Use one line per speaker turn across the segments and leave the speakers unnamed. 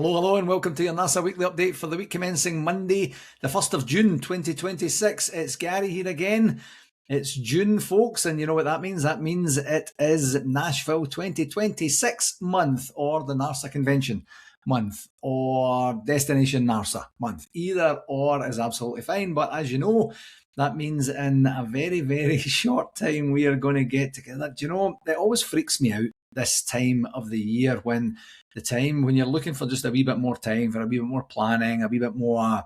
Hello, and welcome to your NASA Weekly Update for the week commencing Monday, the 1st of June 2026. It's Gary here again. It's June, folks, and you know what that means? That means it is Nashville 2026 month, or the NARSA convention month, or Destination NARSA month. Either or is absolutely fine, but as you know, that means in a very, very short time we are going to get together. Do you know, it always freaks me out this time of the year when you're looking for just a wee bit more time, for a wee bit more planning, a wee bit more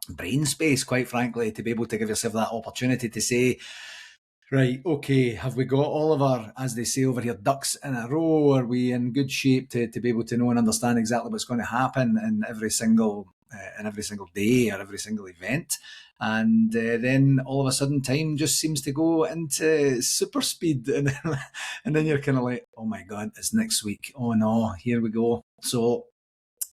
brain space, quite frankly, to be able to give yourself that opportunity to say, right, okay, have we got all of our, as they say over here, ducks in a row? Are we in good shape to be able to know and understand exactly what's going to happen in every single day or every single event? And then all of a sudden time just seems to go into super speed, and then you're kind of like, oh my God, it's next week. Oh no, here we go. So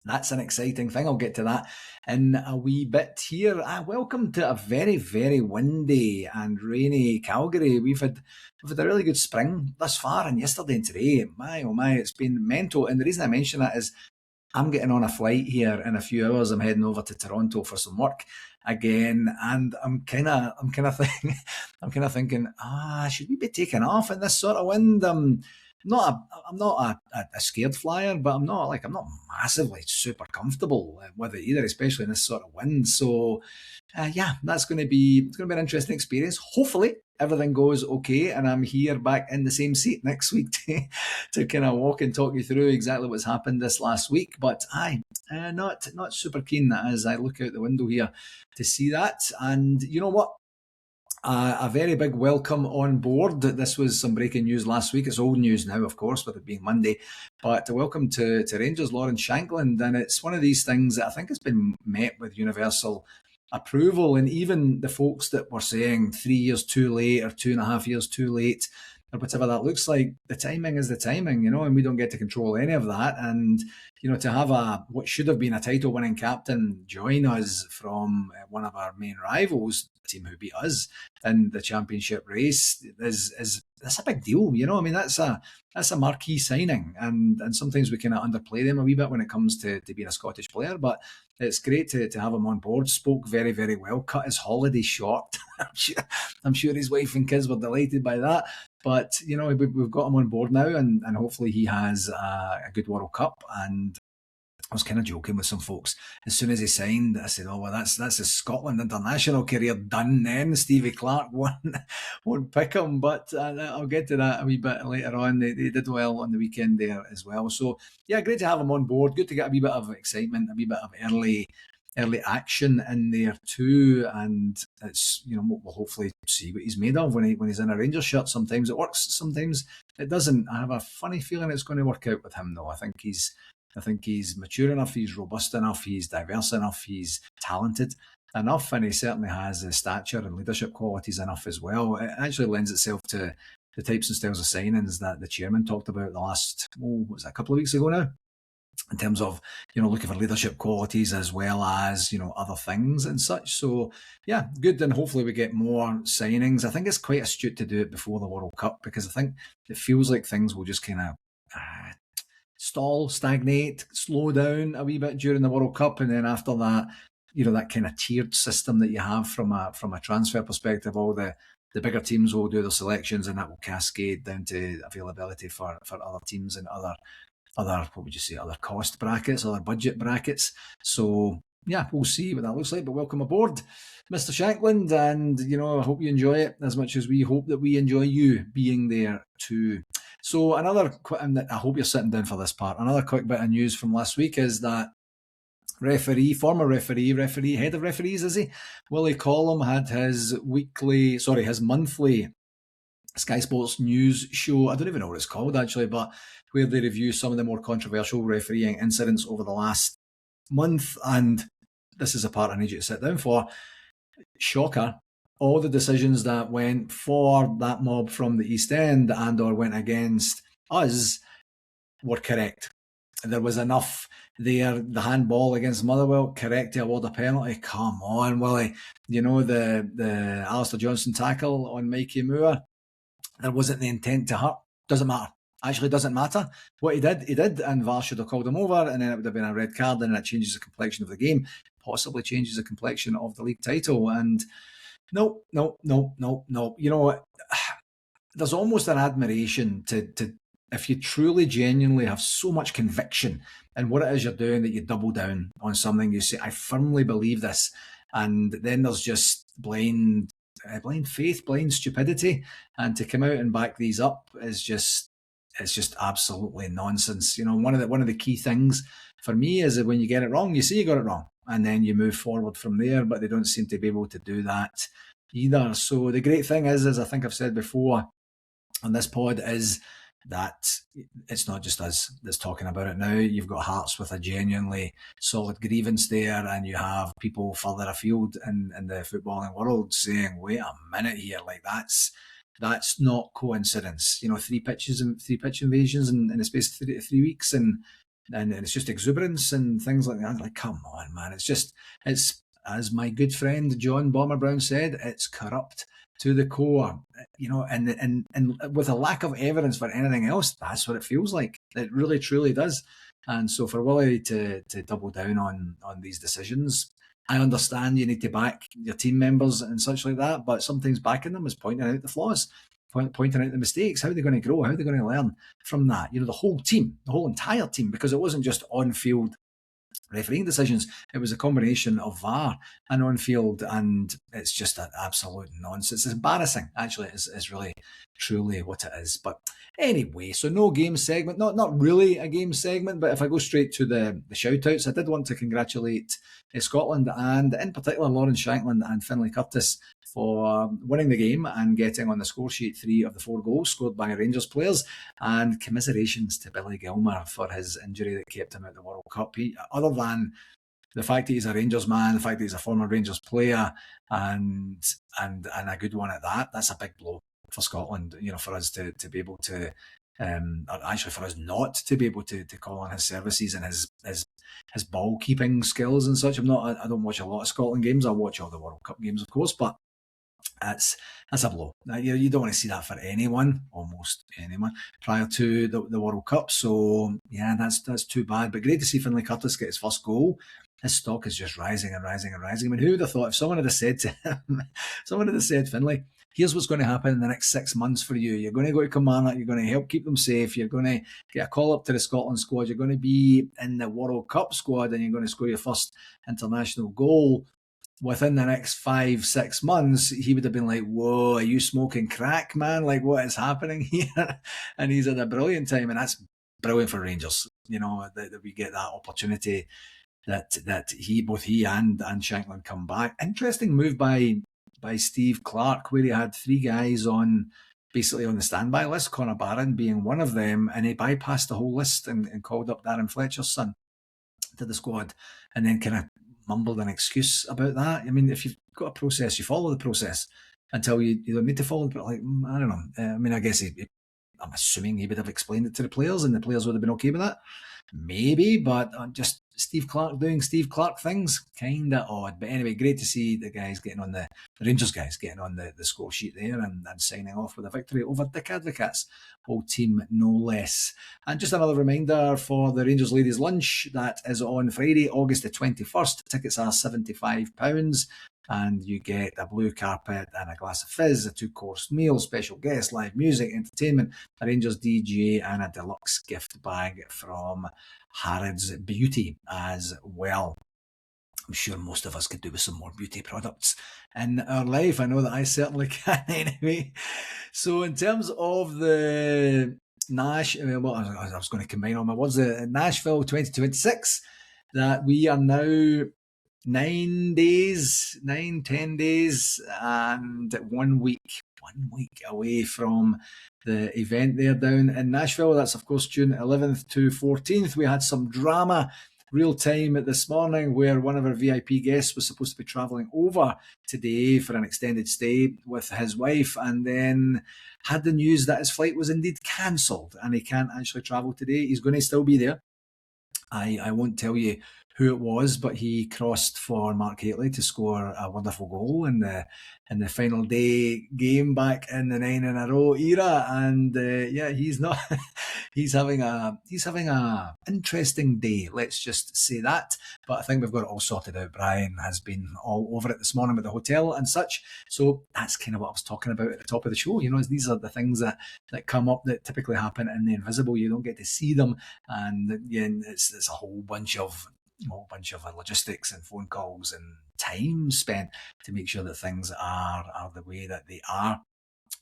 that's an exciting thing. I'll get to that in a wee bit here. Welcome to a very, very windy and rainy Calgary. We've had a really good spring thus far, and yesterday and today, my oh my, it's been mental. And the reason I mention that is I'm getting on a flight here in a few hours. I'm heading over to Toronto for some work again, and I'm kind of thinking, should we be taking off in this sort of wind? I'm not a scared flyer, but I'm not massively super comfortable with it either, especially in this sort of wind. So that's going to be an interesting experience. Hopefully everything goes okay, and I'm here back in the same seat next week to kind of walk and talk you through exactly what's happened this last week. But not super keen as I look out the window here to see that. And you know what? A very big welcome on board. This was some breaking news last week. It's old news now, of course, with it being Monday. But welcome to Rangers Lauren Shankland. And it's one of these things that I think has been met with universal approval. And even the folks that were saying 3 years too late or 2.5 years too late, or whatever that looks like, the timing is the timing, and we don't get to control any of that. And, to have what should have been a title-winning captain join us from one of our main rivals, the team who beat us in the championship race, that's a big deal. That's a marquee signing, and sometimes we kind of underplay them a wee bit when it comes to being a Scottish player, but it's great to have him on board. Spoke very, very well, cut his holiday short. I'm sure his wife and kids were delighted by that. But, we've got him on board now, and hopefully he has a good World Cup. And I was kind of joking with some folks. As soon as he signed, I said, oh, well, that's his Scotland international career done then. Stevie Clark won't pick him. But I'll get to that a wee bit later on. They did well on the weekend there as well. So, yeah, great to have him on board. Good to get a wee bit of excitement, a wee bit of early action in there too, and it's we'll hopefully see what he's made of when he's in a Rangers shirt. Sometimes it works, sometimes it doesn't. I have a funny feeling it's going to work out with him though. I think he's mature enough, he's robust enough, he's diverse enough, he's talented enough, and he certainly has the stature and leadership qualities enough as well. It actually lends itself to the types and styles of signings that the chairman talked about the last a couple of weeks ago now, in terms of, looking for leadership qualities as well as, other things and such. So, yeah, good. And hopefully we get more signings. I think it's quite astute to do it before the World Cup, because I think it feels like things will just kind of stall, stagnate, slow down a wee bit during the World Cup. And then after that, that kind of tiered system that you have from a transfer perspective, all the bigger teams will do their selections, and that will cascade down to availability for other teams and other cost brackets, other budget brackets. So, yeah, we'll see what that looks like. But welcome aboard, Mr. Shankland, and, I hope you enjoy it as much as we hope that we enjoy you being there too. So I hope you're sitting down for this part. Another quick bit of news from last week is that former referee, head of referees, is he? Willie Collum had his monthly Sky Sports news show. I don't even know what it's called actually, but where they review some of the more controversial refereeing incidents over the last month. And this is a part I need you to sit down for. Shocker. All the decisions that went for that mob from the East End and or went against us were correct. There was enough there. The handball against Motherwell, correct to award a penalty. Come on, Willie. The Alistair Johnson tackle on Mikey Moore, there wasn't the intent to hurt. Doesn't matter. actually doesn't matter what he did, and VAR should have called him over, and then it would have been a red card, and it changes the complexion of the game, possibly changes the complexion of the league title. And no. You know what? There's almost an admiration to if you truly genuinely have so much conviction in what it is you're doing that you double down on something. You say, I firmly believe this, and then there's just blind faith, blind stupidity, and to come out and back these up is just, it's just absolutely nonsense. You know, one of the key things for me is that when you get it wrong, you say you got it wrong, and then you move forward from there. But they don't seem to be able to do that either. So the great thing is, as I think I've said before on this pod, is that it's not just us that's talking about it now. You've got Hearts with a genuinely solid grievance there, and you have people further afield in the footballing world saying, wait a minute here, like that's not coincidence. You know, three pitch invasions in the space of 3 weeks, and it's just exuberance and things like that. Like, come on, man. It's as my good friend John Bomber Brown said, it's corrupt to the core, you know, and with a lack of evidence for anything else, that's what it feels like. It really, truly does. And so for Willie to double down on these decisions, I understand you need to back your team members and such like that, but sometimes backing them is pointing out the flaws, pointing out the mistakes. How are they going to grow? How are they going to learn from that? You know, the whole team, the whole entire team, because it wasn't just on-field refereeing decisions. It was a combination of VAR and on-field, and it's just an absolute nonsense. It's embarrassing, actually. It's really, truly what it is. But anyway, so no game segment, not really a game segment, but if I go straight to the shout-outs, I did want to congratulate Scotland, and in particular Lawrence Shankland and Finlay Curtis, for winning the game and getting on the score sheet 3 of the 4 goals scored by Rangers players, and commiserations to Billy Gilmour for his injury that kept him out of the World Cup. Other than the fact that he's a Rangers man, the fact that he's a former Rangers player, and a good one at that, that's a big blow for Scotland, you know, for us to be able to, or actually for us not to be able to call on his services and his ball keeping skills and such. I don't watch a lot of Scotland games. I watch all the World Cup games, of course, but that's a blow. You don't want to see that for anyone, almost anyone, prior to the World Cup. So yeah, that's too bad. But great to see Finlay Curtis get his first goal. His stock is just rising and rising and rising. I mean, who would have thought if someone had said to him, Finlay, here's what's going to happen in the next 6 months for you. You're going to go to Kilmarnock. You're going to help keep them safe. You're going to get a call up to the Scotland squad. You're going to be in the World Cup squad, and you're going to score your first international goal within the next 5-6 months. He would have been like, whoa, are you smoking crack, man? Like, what is happening here? And he's had a brilliant time, and that's brilliant for Rangers, you know, that we get that opportunity, that both he and Shankland come back. Interesting move by Steve Clarke, where he had 3 guys on basically on the standby list, Conor Barron being one of them, and he bypassed the whole list and called up Darren Fletcher's son to the squad, and then kind of mumbled an excuse about that. I mean, if you've got a process, you follow the process until you don't need to follow it. But like, I don't know. I mean, I guess I'm assuming he would have explained it to the players, and the players would have been okay with that. Maybe, but just Steve Clarke doing Steve Clarke things, kind of odd. But anyway, great to see the guys getting on the Rangers guys getting on the score sheet there and signing off with a victory over Dick Advocates, whole team no less. And just another reminder for the Rangers Ladies Lunch, that is on Friday, August the 21st. Tickets are £75. And you get a blue carpet and a glass of fizz, a 2-course meal, special guests, live music, entertainment, a Rangers DJ, and a deluxe gift bag from Harrods Beauty as well. I'm sure most of us could do with some more beauty products in our life. I know that I certainly can anyway. So in terms of the I was going to combine all my words, the Nashville 2026, that we are now 10 days and 1 week away from the event there down in Nashville. That's of course June 11th to 14th. We had some drama real time this morning where one of our VIP guests was supposed to be travelling over today for an extended stay with his wife, and then had the news that his flight was indeed cancelled and he can't actually travel today. He's going to still be there. I won't tell you who it was, but he crossed for Mark Hateley to score a wonderful goal in the final day game back in the 9 in a row era. And he's not he's having a interesting day. Let's just say that. But I think we've got it all sorted out. Brian has been all over it this morning with the hotel and such. So that's kind of what I was talking about at the top of the show. These are the things that come up that typically happen in the invisible. You don't get to see them, and it's a whole bunch of logistics and phone calls and time spent to make sure that things are the way that they are.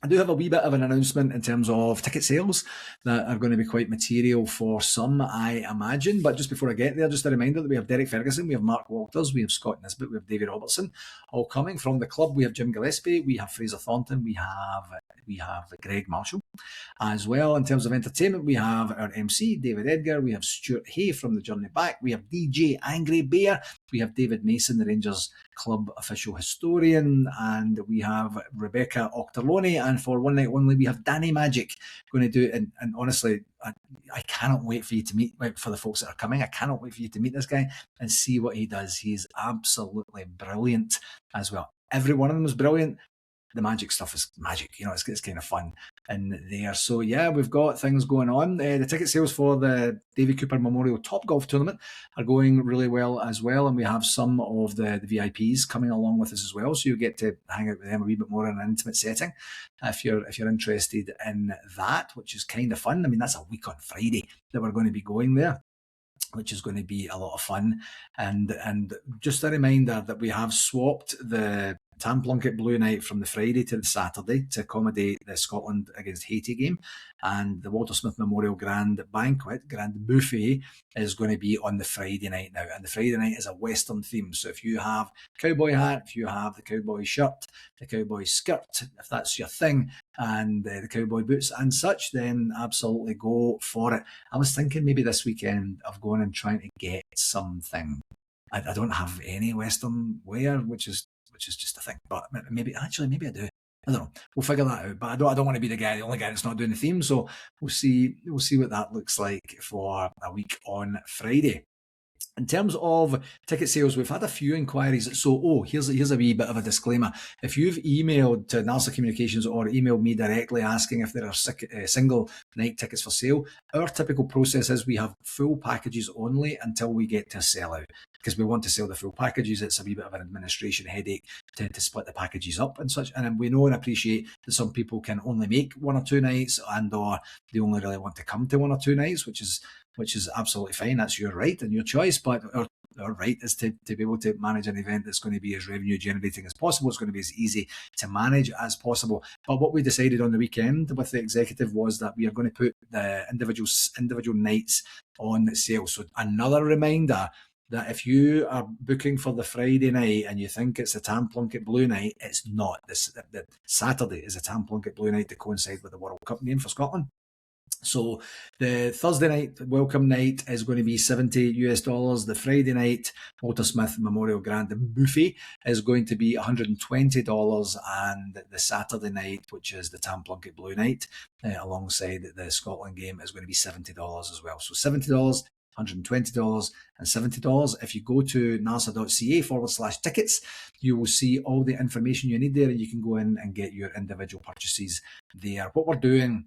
I do have a wee bit of an announcement in terms of ticket sales that are going to be quite material for some, I imagine. But just before I get there, just a reminder that we have Derek Ferguson, we have Mark Walters, we have Scott Nisbet, we have David Robertson, all coming from the club. We have Jim Gillespie, we have Fraser Thornton, we have Greg Marshall. As well, in terms of entertainment, we have our MC, David Edgar, we have Stuart Hay from the Journey Back, we have DJ Angry Bear, we have David Mason, the Rangers club official historian, and we have Rebecca Auchterlonie, and for one night only, we have Danny Magic going to do it. And honestly, I cannot wait for you to meet, for the folks that are coming, I cannot wait for you to meet this guy and see what he does. He's absolutely brilliant as well. Every one of them is brilliant. The magic stuff is magic, it's kind of fun in there. So yeah, we've got things going on. The ticket sales for the Davy Cooper Memorial Top Golf Tournament are going really well as well, and we have some of the VIPs coming along with us as well, so you get to hang out with them a wee bit more in an intimate setting if you're interested in that, which is kind of fun. I mean, that's a week on Friday that we're going to be going there, which is going to be a lot of fun. And just a reminder that we have swapped the Tam Plunkett Blue Night from the Friday to the Saturday to accommodate the Scotland against Haiti game, and the Walter Smith Memorial Grand Buffet is going to be on the Friday night now, and the Friday night is a Western theme. So if you have cowboy hat, if you have the cowboy shirt, the cowboy skirt, if that's your thing, and the cowboy boots and such, then absolutely go for it. I was thinking maybe this weekend of going and trying to get something. I don't have any Western wear, which is just a thing, but maybe I do. I don't know. We'll figure that out. But I don't want to be the only guy that's not doing the theme. So we'll see what that looks like for a week on Friday. In terms of ticket sales, we've had a few inquiries. So, here's a wee bit of a disclaimer. If you've emailed to Narsa Communications or emailed me directly asking if there are single night tickets for sale, our typical process is we have full packages only until we get to a sellout, because we want to sell the full packages. It's a wee bit of an administration headache to split the packages up and such. And we know and appreciate that some people can only make one or two nights, and or they only really want to come to one or two nights, which is absolutely fine. That's your right and your choice. But our right is to be able to manage an event that's going to be as revenue generating as possible. It's going to be as easy to manage as possible. But what we decided on the weekend with the executive was that we are going to put the individual nights on sale. So another reminder that if you are booking for the Friday night and you think it's a Tam Plunkett Blue Night, it's not. The Saturday is a Tam Plunkett Blue Night to coincide with the World Cup game for Scotland. So the Thursday night welcome night is going to be $70. The Friday night Walter Smith Memorial Grand Buffet is going to be $120, and the Saturday night, which is the Tam Plunkett Blue Night, alongside the Scotland game, is going to be $70 as well. So $70, $120 and $70. If you go to narsa.ca/tickets, you will see all the information you need there, and you can go in and get your individual purchases there. What we're doing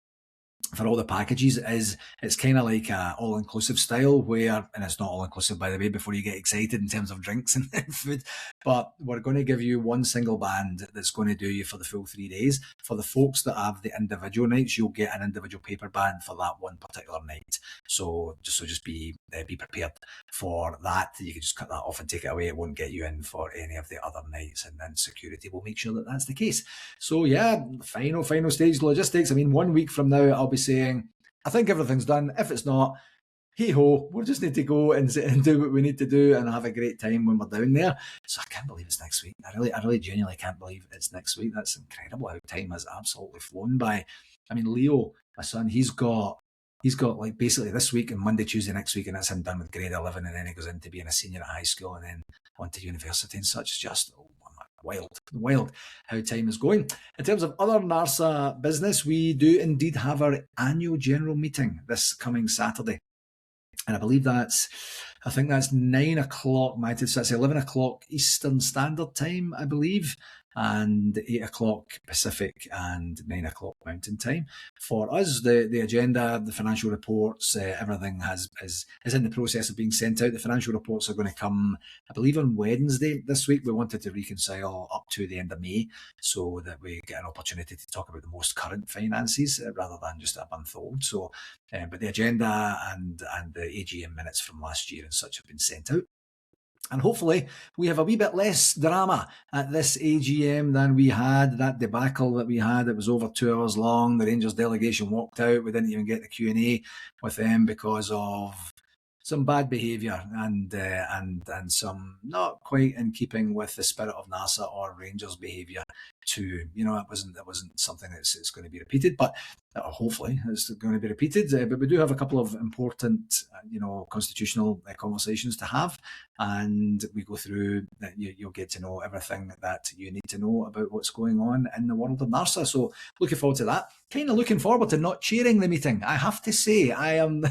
for all the packages is it's kind of like a all-inclusive style where, and it's not all-inclusive, by the way, before you get excited in terms of drinks and food, but we're going to give you one single band that's going to do you for the full 3 days. For the folks that have the individual nights, you'll get an individual paper band for that one particular night. So just be prepared for that. You can just cut that off and take it away. It won't get you in for any of the other nights, and then security will make sure that that's the case. So yeah, final stage logistics. I mean, 1 week from now, I'll be saying, I think everything's done. If it's not, hey ho, we'll just need to go and do what we need to do and have a great time when we're down there. So I can't believe it's next week. I really genuinely can't believe it's next week. That's incredible how time has absolutely flown by. I mean, Leo, my son, he's got like basically this week and Monday, Tuesday next week, and that's him done with grade 11, and then he goes into being a senior at high school and then on to university and such. It's just wild how time is going. In terms of other NARSA business, we do indeed have our annual general meeting this coming Saturday. And I believe that's 9 o'clock, so that's 11 o'clock Eastern Standard Time, I believe. and 8 o'clock Pacific and 9 o'clock Mountain Time. For us, the agenda, the financial reports, everything is in the process of being sent out. The financial reports are going to come, I believe, on Wednesday this week. We wanted to reconcile up to the end of May so that we get an opportunity to talk about the most current finances rather than just a month old. So, but the agenda and the AGM minutes from last year and such have been sent out. And hopefully we have a wee bit less drama at this AGM than we had. That debacle that we had, it was over 2 hours long. The Rangers delegation walked out. We didn't even get the Q&A with them because of some bad behaviour and some not quite in keeping with the spirit of NASA or Rangers behaviour too. You know, it wasn't something that's going to be repeated, but hopefully it's going to be repeated. But we do have a couple of important, constitutional conversations to have, and we go through. You'll get to know everything that you need to know about what's going on in the world of NARSA. So looking forward to that. Kind of looking forward to not chairing the meeting. I have to say, I am.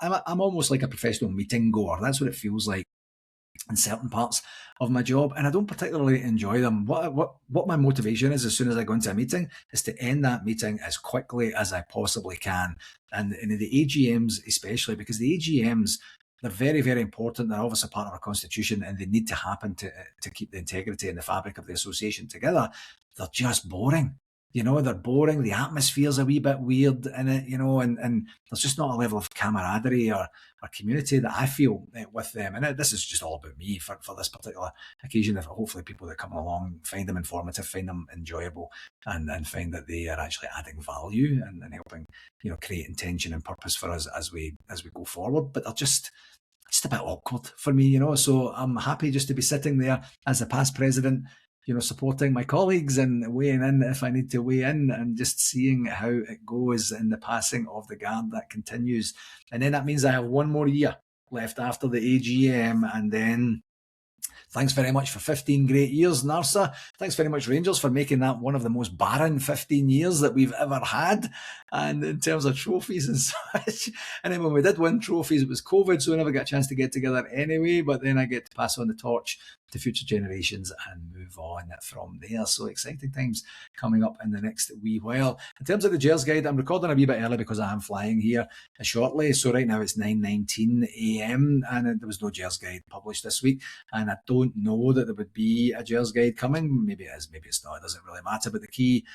I'm almost like a professional meeting goer. That's what it feels like in certain parts of my job, and I don't particularly enjoy them. What my motivation is, as soon as I go into a meeting, is to end that meeting as quickly as I possibly can. And in the AGMs especially, because the AGMs, they're very, very important. They're obviously part of our constitution, and they need to happen to keep the integrity and the fabric of the association together. They're just boring. They're boring. The atmosphere's a wee bit weird in it, and there's just not a level of camaraderie or community that I feel with them. And this is just all about me for this particular occasion. If hopefully people that come along find them informative, find them enjoyable, and find that they are actually adding value and helping, create intention and purpose for us as we go forward. But they're just a bit awkward for me, So I'm happy just to be sitting there as the past president, supporting my colleagues and weighing in if I need to weigh in, and just seeing how it goes in the passing of the guard that continues. And then that means I have one more year left after the AGM, and then thanks very much for 15 great years, NARSA. Thanks very much, Rangers, for making that one of the most barren 15 years that we've ever had, and in terms of trophies and such. And then when we did win trophies, it was COVID, so we never got a chance to get together anyway, but then I get to pass on the torch to future generations and move on from there. So exciting times coming up in the next wee while. In terms of the Gers Guide, I'm recording a wee bit early because I am flying here shortly. So right now it's 9:19 a.m. and there was no Gers Guide published this week. And I don't know that there would be a Gers Guide coming. Maybe it is, maybe it's not. It doesn't really matter. But the key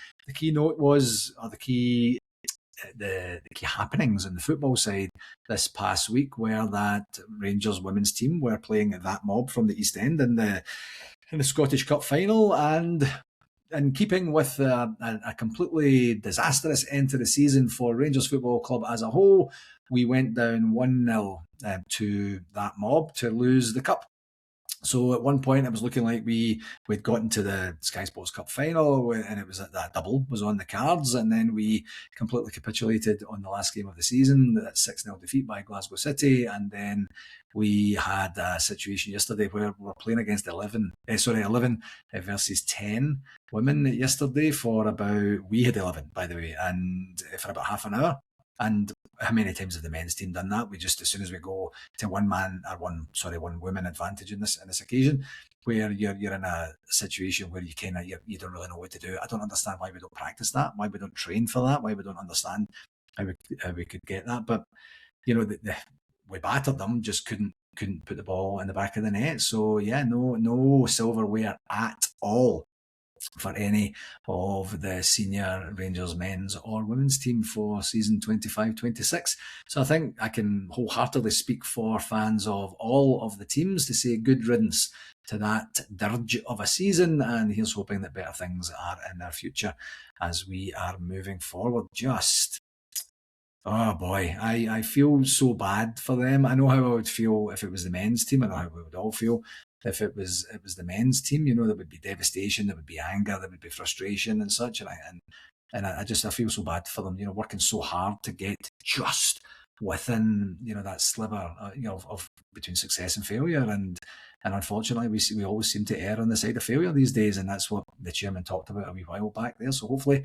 note was, or the key happenings on the football side this past week were that Rangers women's team were playing that mob from the East End in the Scottish Cup final, and in keeping with a completely disastrous end to the season for Rangers Football Club as a whole, we went down 1-0 to that mob to lose the cup. So at one point, it was looking like we'd gotten to the Sky Sports Cup final, and it was that double was on the cards, and then we completely capitulated on the last game of the season, that 6-0 defeat by Glasgow City, and then we had a situation yesterday where we're playing against 11 versus 10 women yesterday we had 11, by the way, and for about half an hour. And how many times have the men's team done that? We just, as soon as we go to one women advantage in this occasion, where you're in a situation where you don't really know what to do. I don't understand why we don't practice that, why we don't train for that, why we don't understand how we could get that. But we battered them, just couldn't put the ball in the back of the net. So yeah, no silverware at all for any of the senior Rangers men's or women's team for season 25-26. So I think I can wholeheartedly speak for fans of all of the teams to say good riddance to that dirge of a season, and here's hoping that better things are in their future as we are moving forward. Oh boy, I feel so bad for them. I know how I would feel if it was the men's team. I know how we would all feel if it was the men's team. There would be devastation, there would be anger, there would be frustration and such. And I feel so bad for them. Working so hard to get just within that sliver of between success and failure, and unfortunately we always seem to err on the side of failure these days, and that's what the chairman talked about a wee while back there. So hopefully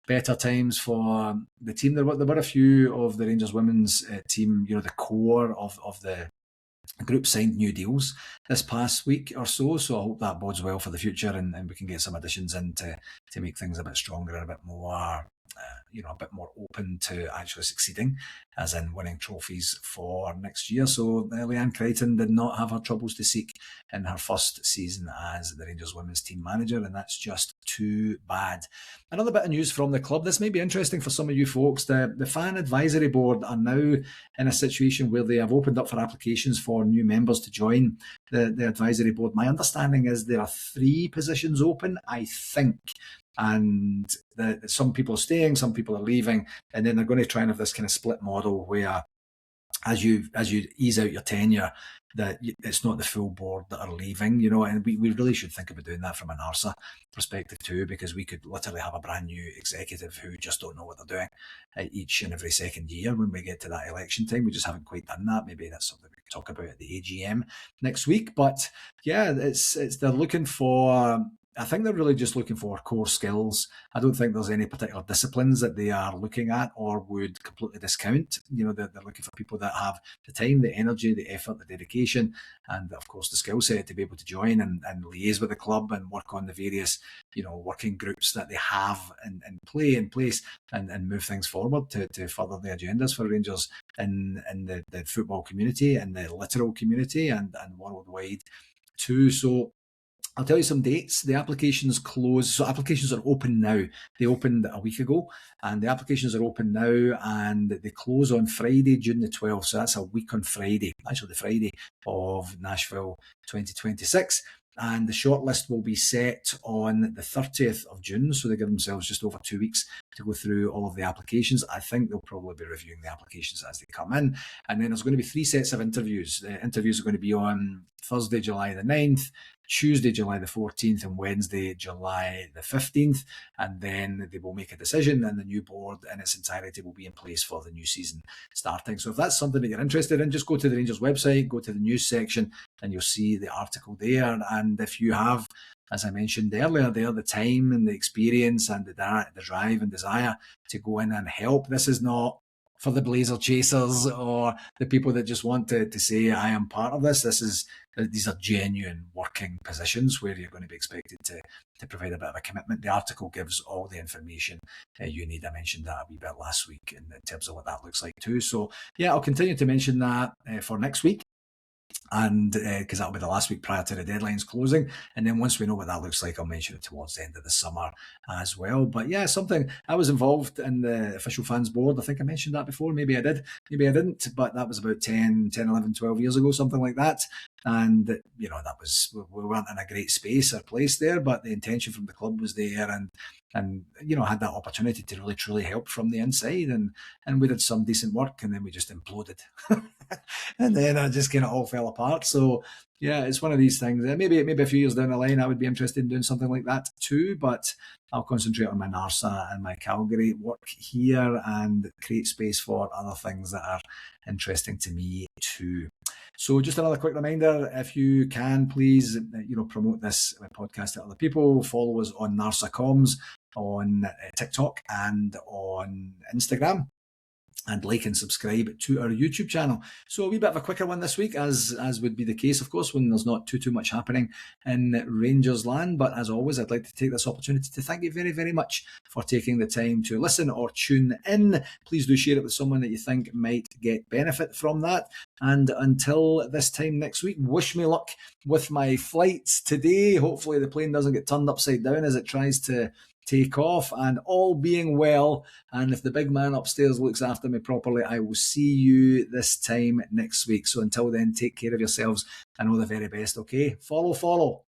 better times for the team. There were a few of the Rangers women's team, the core of the The group signed new deals this past week or so I hope that bodes well for the future, and we can get some additions in to make things a bit stronger and a bit more a bit more open to actually succeeding, as in winning trophies for next year. So Leanne Crichton did not have her troubles to seek in her first season as the Rangers women's team manager, and that's just too bad. Another bit of news from the club. This may be interesting for some of you folks. The fan advisory board are now in a situation where they have opened up for applications for new members to join the advisory board. My understanding is there are 3 positions open, I think. And some people are staying, some people are leaving, and then they're going to try and have this kind of split model where as you ease out your tenure, that it's not the full board that are leaving, and we really should think about doing that from an NARSA perspective too, because we could literally have a brand new executive who just don't know what they're doing each and every second year when we get to that election time. We just haven't quite done that. Maybe that's something we can talk about at the AGM next week. But yeah, it's they're looking for, I think they're really just looking for core skills. I don't think there's any particular disciplines that they are looking at or would completely discount. They're looking for people that have the time, the energy, the effort, the dedication, and of course the skill set to be able to join and liaise with the club and work on the various, working groups that they have in place and move things forward to further the agendas for Rangers in the football community and the literal community and worldwide too. So I'll tell you some dates. The applications close. So applications are open now. They opened a week ago, and the applications are open now, and they close on Friday, June the 12th. So that's a week on Friday, actually the Friday of Nashville 2026. And the shortlist will be set on the 30th of June. So they give themselves just over 2 weeks to go through all of the applications. I think they'll probably be reviewing the applications as they come in. And then there's going to be 3 sets of interviews. The interviews are going to be on Thursday, July the 9th, Tuesday, July the 14th, and Wednesday, July the 15th. And then they will make a decision, and the new board in its entirety will be in place for the new season starting. So if that's something that you're interested in, just go to the Rangers website, go to the news section, and you'll see the article there. And if you have, as I mentioned earlier, the time and the experience and the drive and desire to go in and help, this is not for the blazer chasers or the people that just want to say, I am part of this. These are genuine working positions where you're going to be expected to provide a bit of a commitment. The article gives all the information you need. I mentioned that a wee bit last week in terms of what that looks like too. So yeah, I'll continue to mention that for next week. And because that'll be the last week prior to the deadlines closing, and then once we know what that looks like, I'll mention it towards the end of the summer as well. But yeah, something I was involved in the official fans board. I think I mentioned that before. Maybe I did, maybe I didn't, but that was about 10, 11, 12 years ago, something like that. And that was, we weren't in a great space or place there, but the intention from the club was there, and had that opportunity to really truly help from the inside, and we did some decent work, and then we just imploded. And then I just kind of all fell apart. So yeah, it's one of these things. Maybe a few years down the line, I would be interested in doing something like that too, but I'll concentrate on my NARSA and my Calgary work here and create space for other things that are interesting to me too. So just another quick reminder, if you can, please, promote this podcast to other people. Follow us on NARSA Comms on TikTok and on Instagram. And like and subscribe to our YouTube channel. So a wee bit of a quicker one this week, as would be the case, of course, when there's not too much happening in Rangers land. But as always, I'd like to take this opportunity to thank you very, very much for taking the time to listen or tune in. Please do share it with someone that you think might get benefit from that. And until this time next week, wish me luck with my flights today. Hopefully the plane doesn't get turned upside down as it tries to take off, and all being well, and if the big man upstairs looks after me properly, I will see you this time next week. So until then, take care of yourselves and all the very best, okay? Follow.